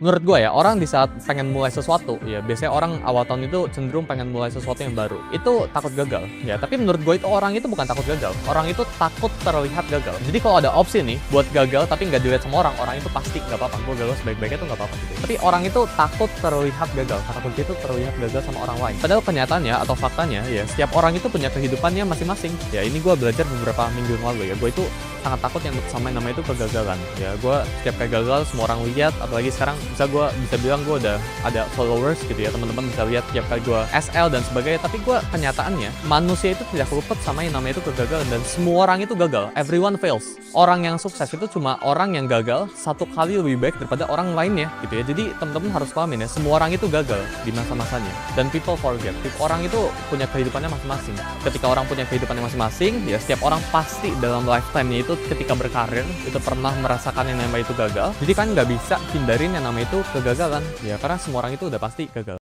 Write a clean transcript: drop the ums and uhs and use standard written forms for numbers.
Menurut gue ya, orang di saat pengen mulai sesuatu, ya biasanya orang awal tahun itu cenderung pengen mulai sesuatu yang baru. Itu takut gagal, ya. Tapi menurut gue itu orang itu bukan takut gagal, orang itu takut terlihat gagal. Jadi kalau ada opsi nih buat gagal tapi nggak dilihat sama orang itu pasti nggak apa-apa. Gue gagal sebaik-baiknya tuh nggak apa-apa gitu. Tapi orang itu takut terlihat gagal, takut itu terlihat gagal sama orang lain. Padahal kenyataannya atau faktanya, ya setiap orang itu punya kehidupannya masing-masing. Ya ini gue belajar beberapa minggu yang lalu ya. Gue itu sangat takut yang sama yang namanya itu kegagalan. Ya gue setiap kayak gagal semua orang lihat, apalagi sekarang gue bisa bilang gue udah ada followers gitu ya, teman-teman bisa lihat tiap kali gue SL dan sebagainya. Tapi gue kenyataannya manusia itu tidak luput sama yang namanya itu kegagalan, dan semua orang itu gagal. Everyone fails. Orang yang sukses itu cuma orang yang gagal satu kali lebih baik daripada orang lainnya gitu ya. Jadi teman-teman harus pahamin ya, semua orang itu gagal di masa-masanya, dan people forget. Orang itu punya kehidupannya masing-masing. Ketika orang punya kehidupannya masing-masing, ya setiap orang pasti dalam lifetime-nya itu ketika berkarir itu pernah merasakan yang namanya itu gagal. Jadi kan nggak bisa hindarin yang namanya itu kegagalan ya, karena semua orang itu udah pasti gagal.